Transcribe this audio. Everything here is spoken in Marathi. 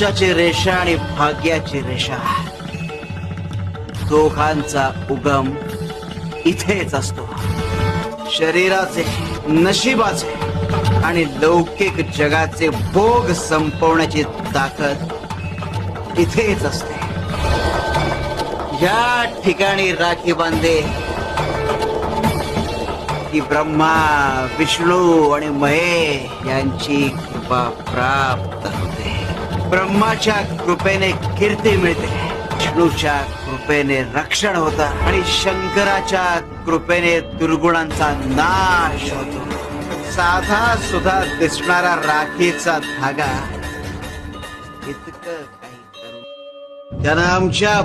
अदृष्टाची रेषा आणि भाग्याची रेषा, दोघांचा उगम इथेच असतो. शरीराचे, नशिबाचे आणि लौकिक जगाचे भोग संपवण्याची ताकद इथेच असते. या ठिकाणी राखी बांधे की ब्रह्मा, विष्णू आणि महेश यांची कृपा प्राप्त होते. ब्रह्माच्या कृपेने कीर्ती मिळते, विष्णूच्या कृपेने रक्षण होतं आणि शंकराच्या कृपेने दुर्गुणांचा नाश होतो. साधा सुद्धा दिसणारा राखीचा धागा इतकं काही करून त्यानं आमच्या